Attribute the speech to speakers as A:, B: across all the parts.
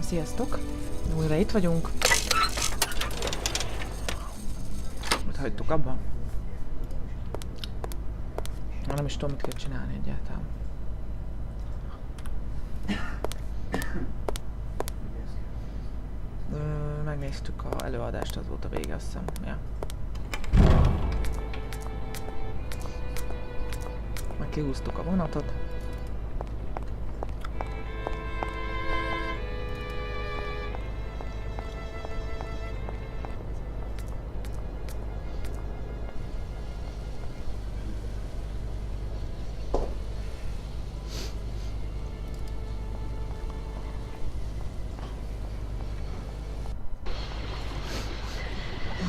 A: Sziasztok! Újra itt vagyunk. Mit hagytuk abba? Nem is tudom, mit kell csinálni egyáltalán. Megnéztük az előadást, az volt a vége, azt hiszem. Ja. Meg kihúztuk a vonatot.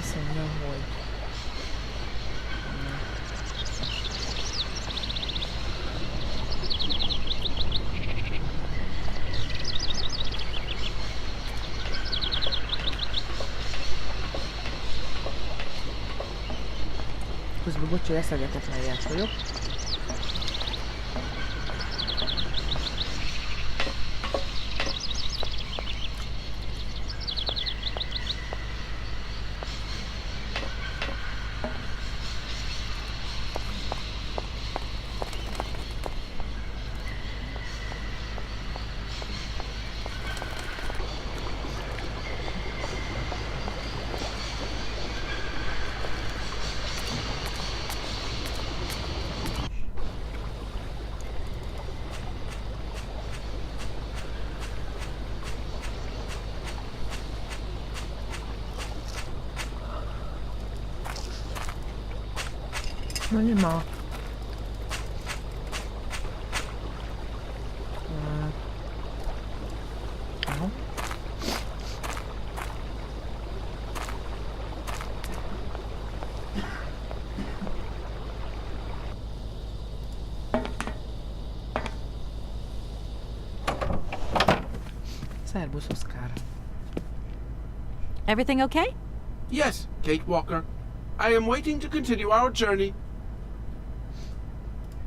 A: Azt mondja, hogy közben bocsi, eszegetek, mert ilyet vagyok. Mondj ma. Szerbusz, Oscar.
B: Everything okay?
C: Yes, Kate Walker. I am waiting to continue our journey.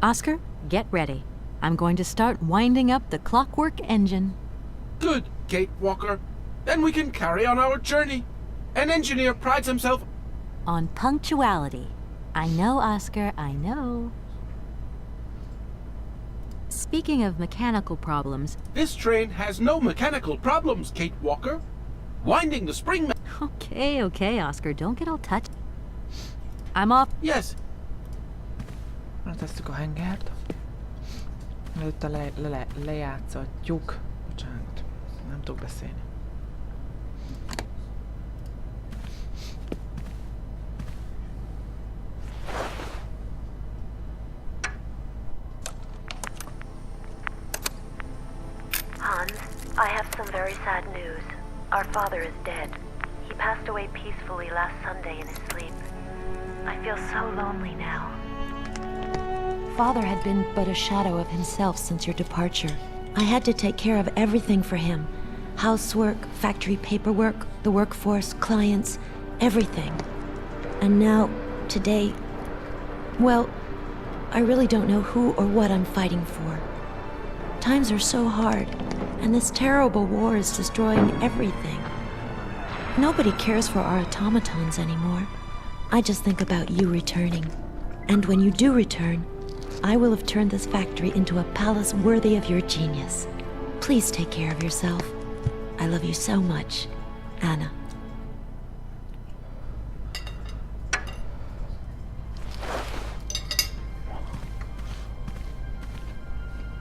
B: Oscar, get ready. I'm going to start winding up the clockwork engine.
C: Good, Kate Walker. Then we can carry on our journey. An engineer prides himself
B: On punctuality. I know, Oscar, I know. Speaking of mechanical problems...
C: This train has no mechanical problems, Kate Walker. Winding the spring...
B: Okay, Oscar, don't get all touched. I'm off.
C: Yes.
A: Tesszük a hengert. Előtte lejátszatjuk. Bocsánat, nem tudok beszélni.
D: Hans, I have some very sad news. Our father is dead. He passed away peacefully last Sunday in his sleep. I feel so lonely now.
E: Father had been but a shadow of himself since your departure. I had to take care of everything for him. Housework, factory paperwork, the workforce, clients, everything. And now, today, well, I really don't know who or what I'm fighting for. Times are so hard, and this terrible war is destroying everything. Nobody cares for our automatons anymore. I just think about you returning. And when you do return, I will have turned this factory into a palace worthy of your genius. Please take care of yourself. I love you so much, Anna.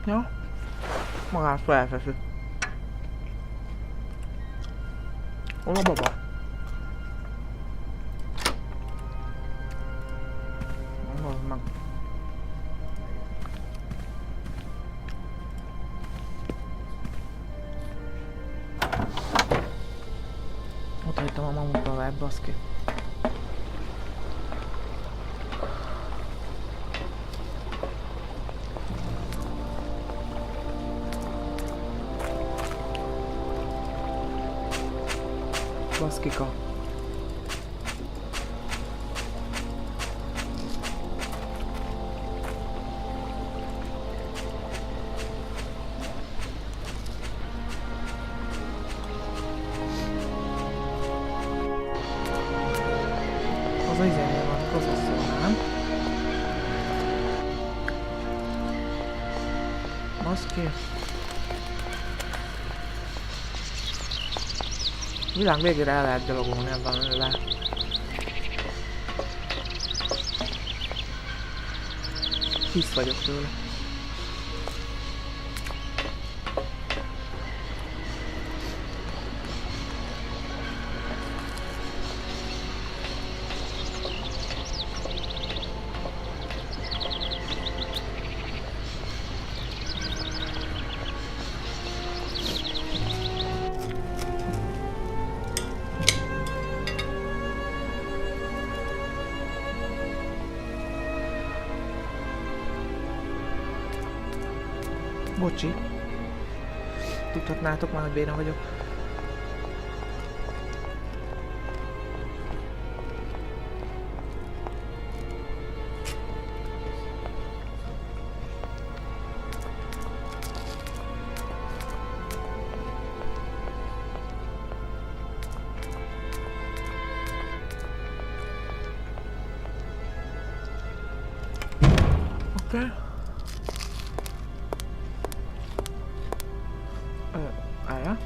A: Ja, magát felfeszi. Hol a baba? Mondom meg. Ott hagytam a mamutbalát, baszki. Baszkika. Oké. Világ végére el lehet gyalogolni ebben valamivel. Hisz vagyok tőle. Bocsi. Tudhatnátok már, hogy béna vagyok. Oké. Állja.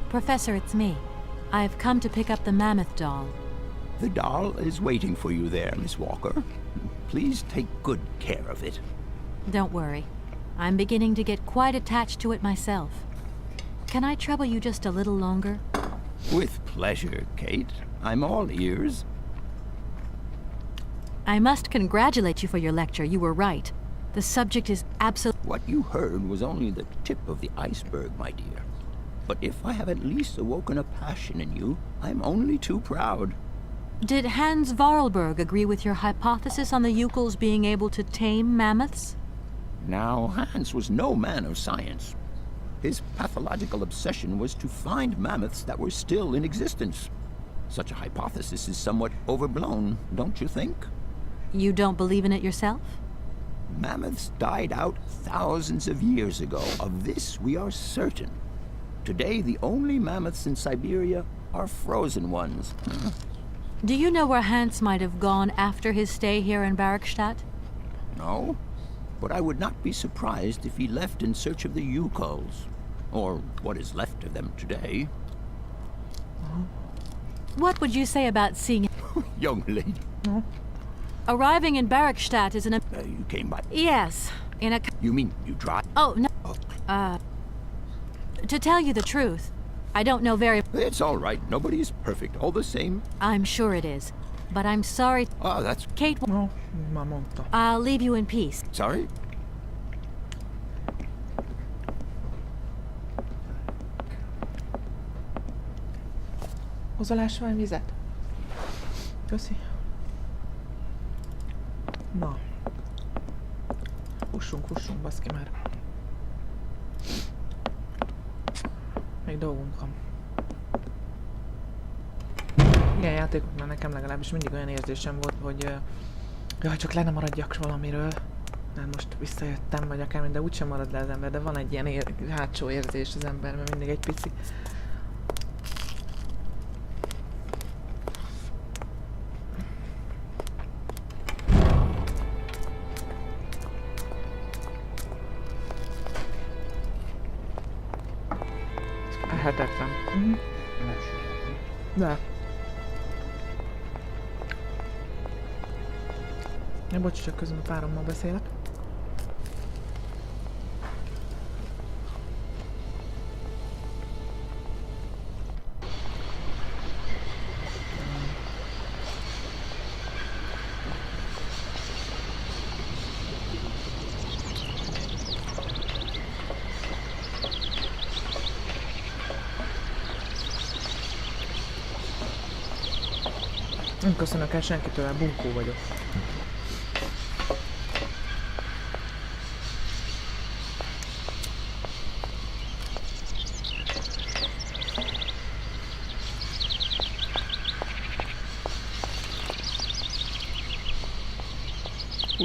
B: Professor, it's me. I've come to pick up the mammoth doll.
F: The doll is waiting for you there, Miss Walker. Please take good care of it.
B: Don't worry. I'm beginning to get quite attached to it myself. Can I trouble you just a little longer?
F: With pleasure, Kate. I'm all ears.
B: I must congratulate you for your lecture. You were right. The subject is absolutely...
F: What you heard was only the tip of the iceberg, my dear. But if I have at least awoken a passion in you, I'm only too proud.
B: Did Hans Vorarlberg agree with your hypothesis on the Yukels being able to tame mammoths?
F: Now, Hans was no man of science. His pathological obsession was to find mammoths that were still in existence. Such a hypothesis is somewhat overblown, don't you think?
B: You don't believe in it yourself?
F: Mammoths died out thousands of years ago. Of this we are certain. Today, the only mammoths in Syberia are frozen ones.
B: Do you know where Hans might have gone after his stay here in Barrackstadt?
F: No, but I would not be surprised if he left in search of the Yukels, or what is left of them today.
B: What would you say about seeing...
F: Young lady,
B: Arriving in Barrackstadt is an...
F: you came by.
B: Yes, in a...
F: You mean you drive?
B: Oh, no.
F: Oh,
B: To tell you the truth, I don't know very...
F: it's all right. Nobody's perfect. All the same.
B: I'm sure it is. But I'm sorry...
F: Oh, that's...
B: Kate...
A: No, már mondta.
B: I'll leave you in peace.
F: Sorry?
A: Hozol ásvány vizet? Köszi. Na. Hussunk, baszki már. Még dolgunk van. Ilyen játékoknál nekem legalábbis mindig olyan érzésem volt, hogy jaj, csak le nem maradjak valamiről. Nem, most visszajöttem, vagy akármi, de úgysem marad le az ember, de van egy ilyen hátsó érzés az emberben, mindig egy pici. Hetetlen. De. Ja, bocs, csak közben a párommal beszélek. Nem köszönök el senkitől, bunkó vagyok.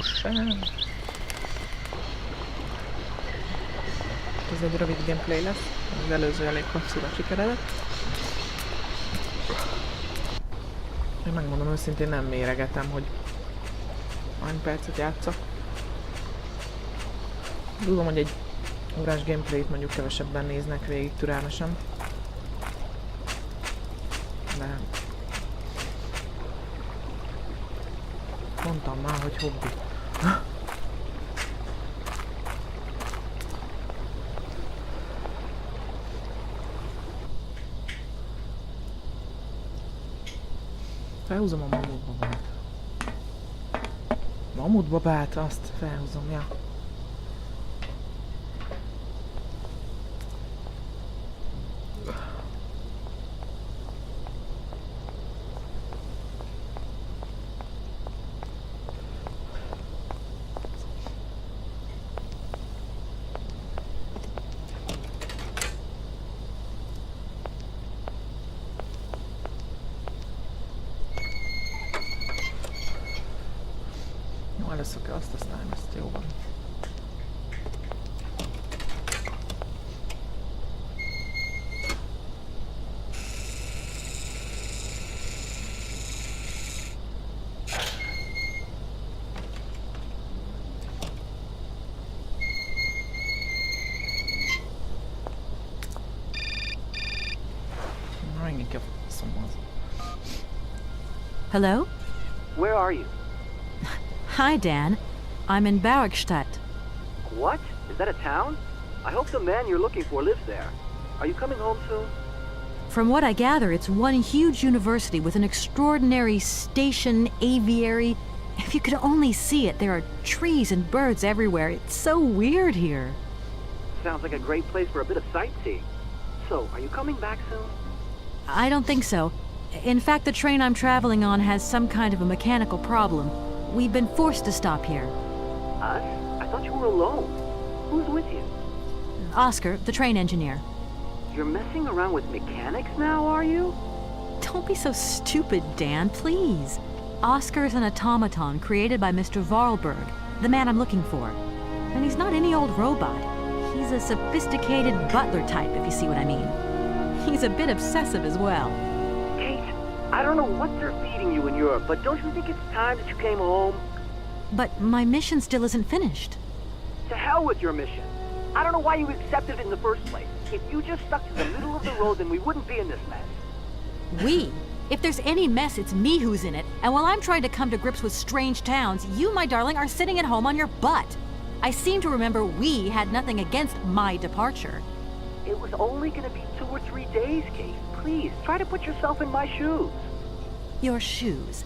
A: fuss el! Ez egy rövid gameplay lesz, az előző elég hosszúra sikeredett. Én megmondom őszintén, nem méregetem, hogy hány percet játszok. Tudom, hogy egy órás gameplayt mondjuk kevesebben néznek végig türelmesen. De... mondtam már, hogy hobbi. Felhúzom a mamutbabát. Mamutbabát, azt felhúzom, ja. Először kell azt, aztán ezt jó van. Ringing a someone.
B: Hello?
G: Where are you?
B: Hi, Dan. I'm in Barrackstadt.
G: What? Is that a town? I hope the man you're looking for lives there. Are you coming home soon?
B: From what I gather, it's one huge university with an extraordinary station aviary. If you could only see it, there are trees and birds everywhere. It's so weird here.
G: Sounds like a great place for a bit of sightseeing. So, are you coming back soon?
B: I don't think so. In fact, the train I'm traveling on has some kind of a mechanical problem. We've been forced to stop here.
G: Us? I thought you were alone. Who's with you?
B: Oscar, the train engineer.
G: You're messing around with mechanics now, are you?
B: Don't be so stupid, Dan, please. Oscar's an automaton created by Mr. Varlberg, the man I'm looking for. And he's not any old robot. He's a sophisticated butler type, if you see what I mean. He's a bit obsessive as well.
G: Kate, I don't know what they're feeding you in Europe, but don't you think it's time that you came home?
B: But my mission still isn't finished.
G: To hell with your mission. I don't know why you accepted it in the first place. If you just stuck to the middle of the road, then we wouldn't be in this mess.
B: We? If there's any mess, it's me who's in it. And while I'm trying to come to grips with strange towns, you, my darling, are sitting at home on your butt. I seem to remember we had nothing against my departure.
G: It was only going to be 2 or 3 days, Kate. Please, try to put yourself in my shoes.
B: Your shoes.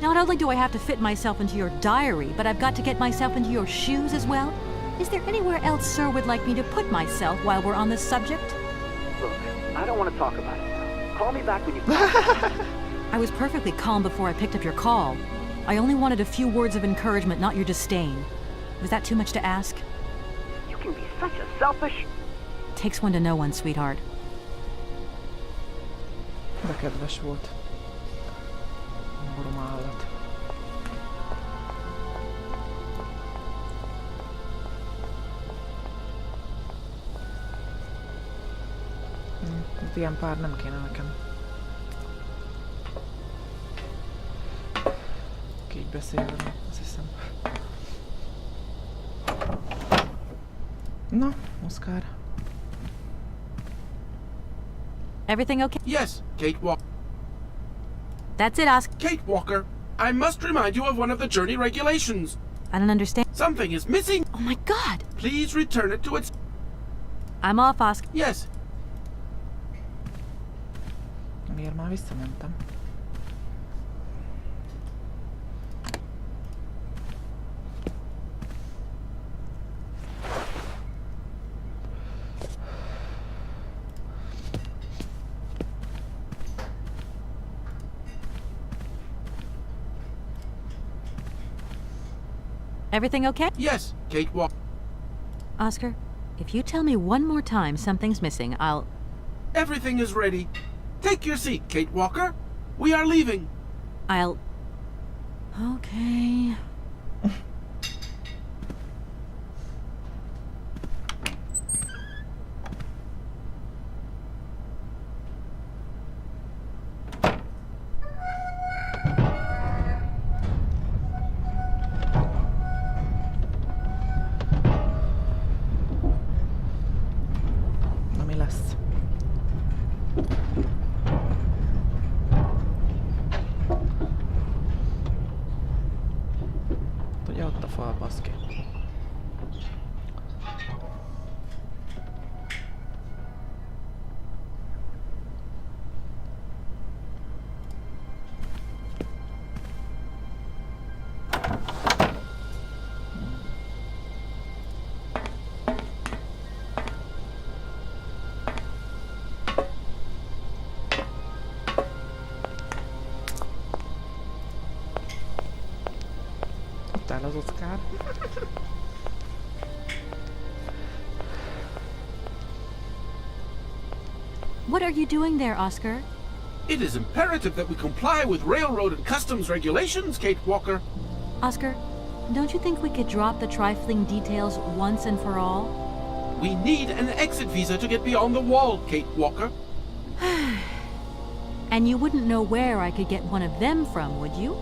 B: Not only do I have to fit myself into your diary, but I've got to get myself into your shoes as well? Is there anywhere else Sir would like me to put myself while we're on this subject?
G: Look, I don't want to talk about it now. Call me back when you
B: I was perfectly calm before I picked up your call. I only wanted a few words of encouragement, not your disdain. Was that too much to ask?
G: You can be such a selfish...
B: Takes one to know one, sweetheart.
A: De kedves volt. Borom állat. Ilyen pár nem kéne nekem. Így beszélve, azt hiszem. Na, Oscar.
B: Everything okay?
C: Yes, Kate Walker.
B: That's it, Oscar.
C: Kate Walker, I must remind you of one of the journey regulations.
B: I don't understand.
C: Something is missing.
B: Oh my God!
C: Please return it to its...
B: I'm off, Oscar.
C: Yes.
A: Miért már visszamentem?
B: Everything okay?
C: Yes, Kate Walker.
B: Oscar, if you tell me one more time something's missing, I'll...
C: Everything is ready. Take your seat, Kate Walker. We are leaving.
B: Okay...
A: Beszáll az Oscar.
B: What are you doing there, Oscar?
C: It is imperative that we comply with railroad and customs regulations, Kate Walker.
B: Oscar, don't you think we could drop the trifling details once and for all?
C: We need an exit visa to get beyond the wall, Kate Walker.
B: And you wouldn't know where I could get one of them from, would you?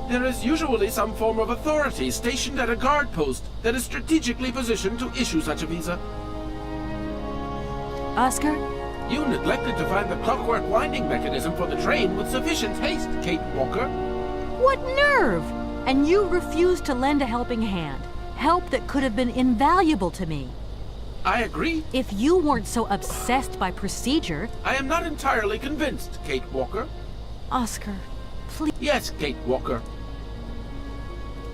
C: There is usually some form of authority stationed at a guard post that is strategically positioned to issue such a visa.
B: Oscar?
C: You neglected to find the clockwork winding mechanism for the train with sufficient haste, Kate Walker.
B: What nerve! And you refused to lend a helping hand. Help that could have been invaluable to me.
C: I agree.
B: If you weren't so obsessed by procedure...
C: I am not entirely convinced, Kate Walker.
B: Oscar, please...
C: Yes, Kate Walker.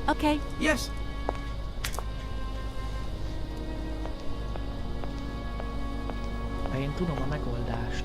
B: Okay.
C: Yes.
A: Én tudom a megoldást.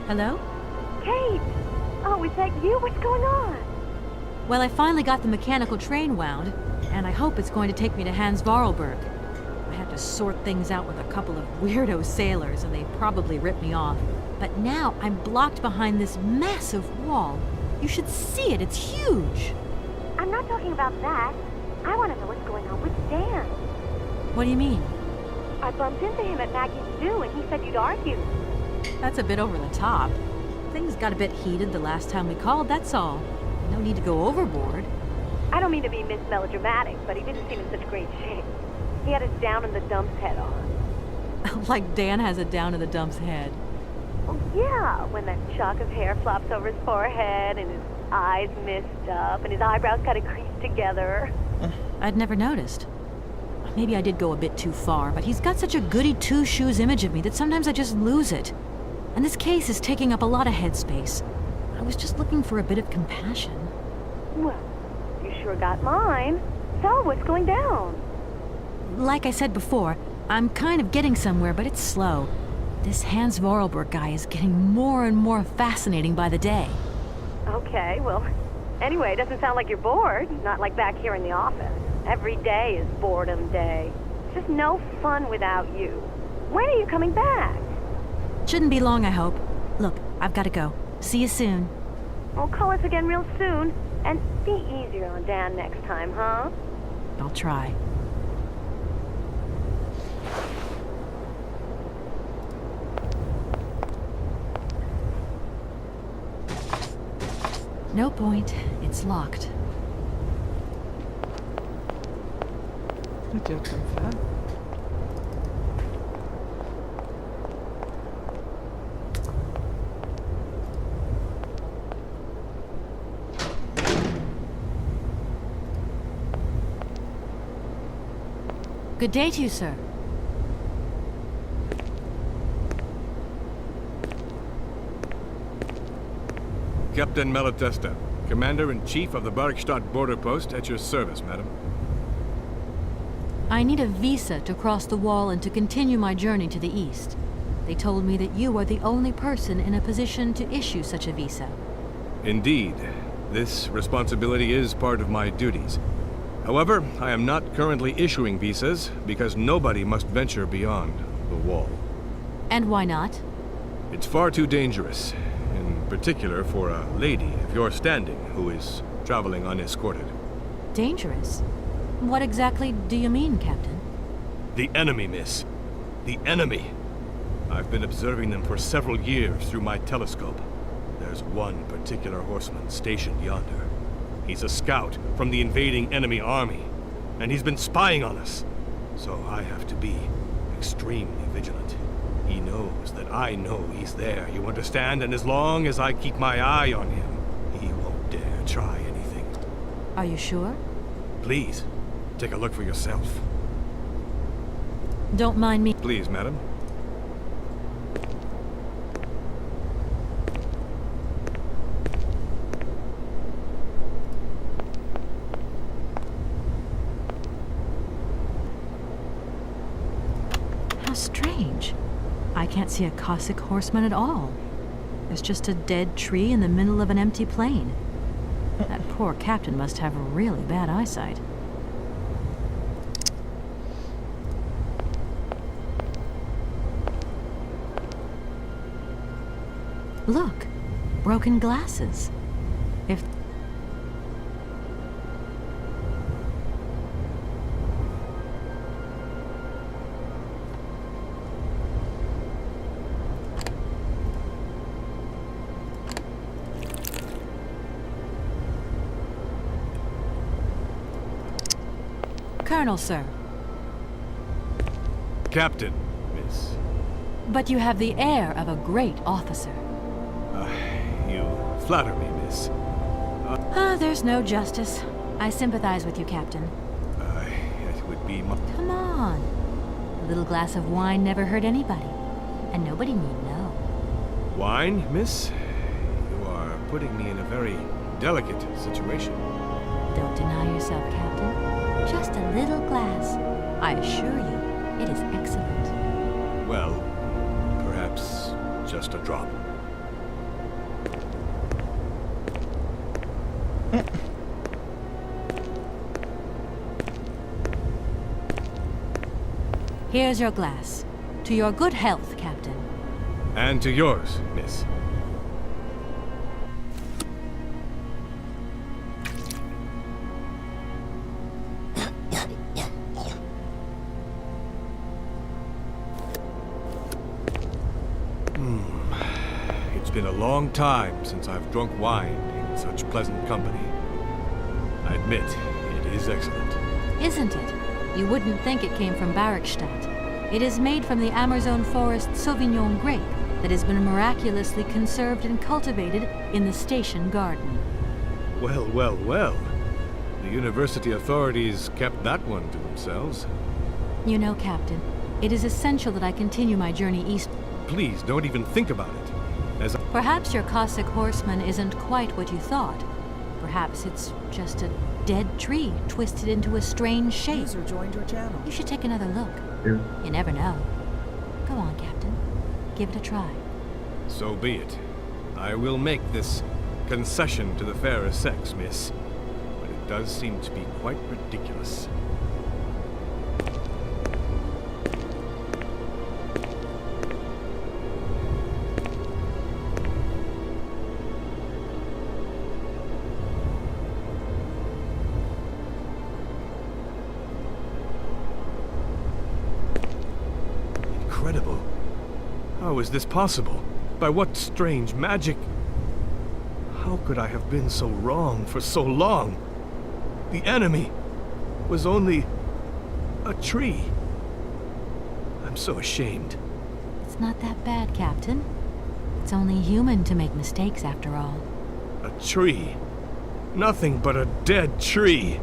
B: Hello?
D: Kate! Oh, is that you? What's going on?
B: Well, I finally got the mechanical train wound, and I hope it's going to take me to Hans Vorarlberg. I had to sort things out with a couple of weirdo sailors, and they probably ripped me off. But now I'm blocked behind this massive wall. You should see it, it's huge!
D: I'm not talking about that. I want to know what's going on with Dan.
B: What do you mean?
D: I bumped into him at Maggie's zoo and he said you'd argued.
B: That's a bit over the top. Things got a bit heated the last time we called, that's all. No need to go overboard.
D: I don't mean to be melodramatic, but he didn't seem in such great shape. He had his down in the dumps head on.
B: Like Dan has a down in the dumps head.
D: Oh, yeah, when that shock of hair flops over his forehead and his eyes mist up and his eyebrows kind of creased together.
B: I'd never noticed. Maybe I did go a bit too far, but he's got such a goody two-shoes image of me that sometimes I just lose it. And this case is taking up a lot of headspace. I was just looking for a bit of compassion.
D: Well, you sure got mine. So, what's going down?
B: Like I said before, I'm kind of getting somewhere, but it's slow. This Hans Vorarlberg guy is getting more and more fascinating by the day.
D: Okay, well, anyway, it doesn't sound like you're bored. Not like back here in the office. Every day is boredom day. It's just no fun without you. When are you coming back?
B: Shouldn't be long, I hope. Look, I've got to go. See you soon.
D: Well, call us again real soon. And be easier on Dan next time, huh?
B: I'll try. No point. It's locked.
A: Hogy jöttem fel?
B: Good day to you, sir.
H: Captain Malatesta, Commander-in-Chief of the Bergstadt border post, at your service, madam.
B: I need a visa to cross the wall and to continue my journey to the east. They told me that you are the only person in a position to issue such a visa.
H: Indeed. This responsibility is part of my duties. However, I am not currently issuing visas because nobody must venture beyond the wall.
B: And why not?
H: It's far too dangerous, in particular for a lady of your standing who is traveling unescorted.
B: Dangerous? What exactly do you mean, Captain?
H: The enemy, miss. The enemy. I've been observing them for several years through my telescope. There's one particular horseman stationed yonder. He's a scout from the invading enemy army, and he's been spying on us. So I have to be extremely vigilant. He knows that I know he's there, you understand? And as long as I keep my eye on him, he won't dare try anything.
B: Are you sure?
H: Please, take a look for yourself.
B: Don't mind me.
H: Please, madam.
B: How strange. I can't see a Cossack horseman at all. There's just a dead tree in the middle of an empty plain. That poor captain must have really bad eyesight. Look, broken glasses. If Colonel, sir.
H: Captain, miss.
B: But you have the air of a great officer.
H: You flatter me, miss.
B: There's no justice. I sympathize with you, Captain.
H: It would be my...
B: Come on. A little glass of wine never hurt anybody. And nobody need know.
H: Wine, miss? You are putting me in a very delicate situation.
B: Don't deny yourself, Captain. Just a little glass. I assure you, it is excellent.
H: Well, perhaps just a drop.
B: Here's your glass. To your good health, Captain.
H: And to yours, miss. It's been a long time since I've drunk wine in such pleasant company. I admit, it is excellent.
B: Isn't it? You wouldn't think it came from Barrackstadt. It is made from the Amazon forest Sauvignon grape that has been miraculously conserved and cultivated in the station garden.
H: Well, well, well. The university authorities kept that one to themselves.
B: You know, Captain, it is essential that I continue my journey east.
H: Please, don't even think about it. As I...
B: Perhaps your Cossack horseman isn't quite what you thought. Perhaps it's just a dead tree twisted into a strange shape.
I: User joined your channel.
B: You should take another look. You never know. Go on, Captain. Give it a try.
H: So be it. I will make this concession to the fairer sex, miss. But it does seem to be quite ridiculous. Incredible. How is this possible? By what strange magic? How could I have been so wrong for so long? The enemy was only a tree. I'm so ashamed.
B: It's not that bad, Captain. It's only human to make mistakes, after all.
H: A tree. Nothing but a dead tree.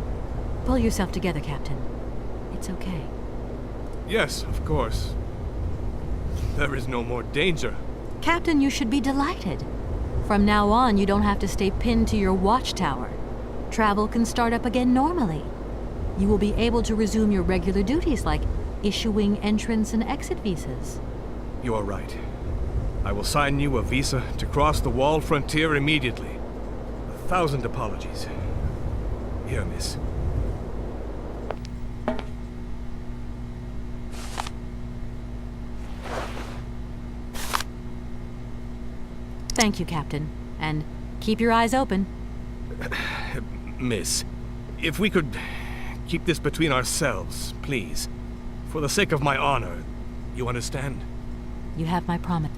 B: Pull yourself together, Captain. It's okay.
H: Yes, of course. There is no more danger.
B: Captain, you should be delighted. From now on, you don't have to stay pinned to your watchtower. Travel can start up again normally. You will be able to resume your regular duties like issuing entrance and exit visas.
H: You are right. I will sign you a visa to cross the wall frontier immediately. 1,000 apologies. Here, miss.
B: Thank you, Captain. And keep your eyes open.
H: Miss, if we could keep this between ourselves, please. For the sake of my honor, you understand?
B: You have my promise.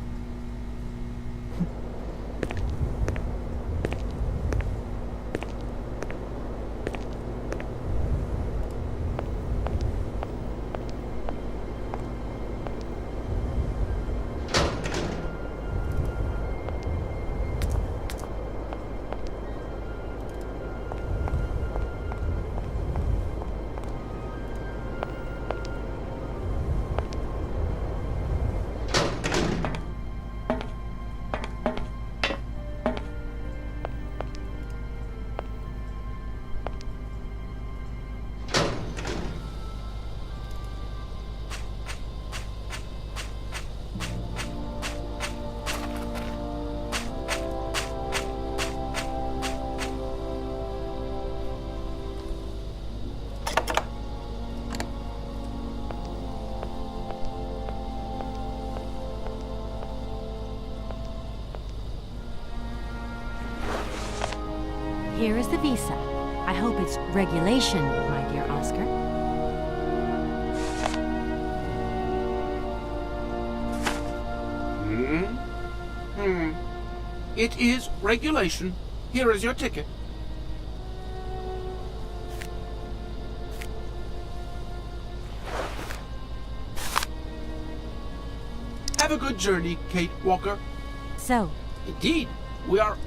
B: Here is the visa. I hope it's regulation, my dear Oscar.
C: It is regulation. Here is your ticket. Have a good journey, Kate Walker.
B: So,
C: Indeed, we are...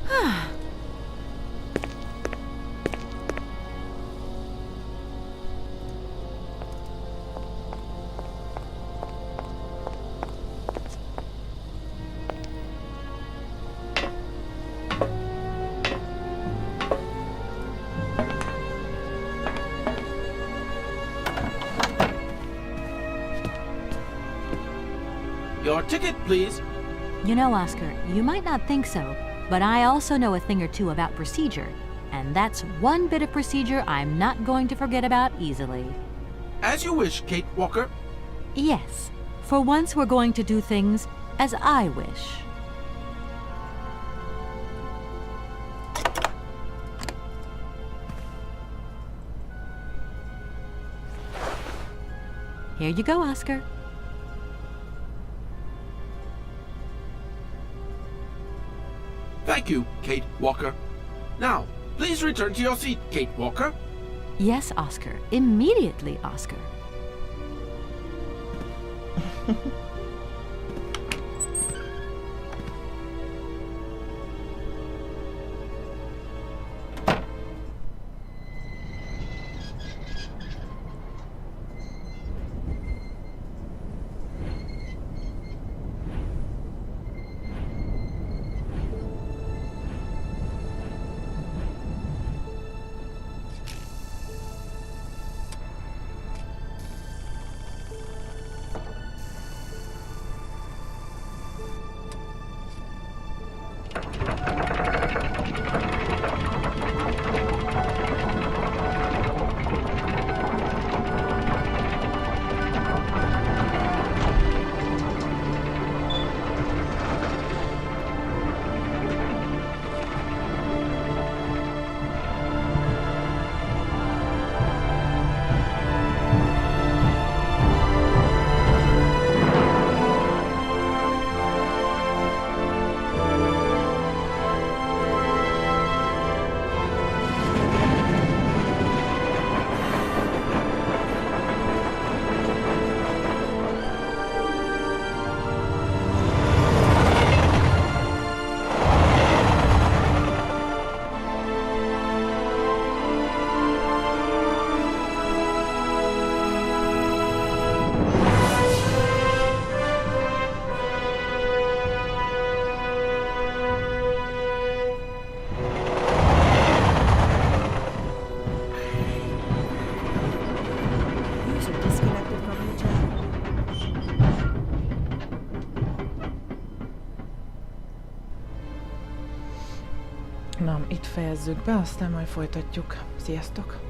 C: Your ticket, please.
B: you know, Oscar, you might not think so, but I also know a thing or two about procedure. And that's one bit of procedure I'm not going to forget about easily.
C: As you wish, Kate Walker.
B: Yes, for once we're going to do things as I wish. Here you go, Oscar.
C: Thank you, Kate Walker. Now, please return to your seat, Kate Walker.
B: Yes, Oscar. Immediately, Oscar.
A: Na, itt fejezzük be, aztán majd folytatjuk. Sziasztok!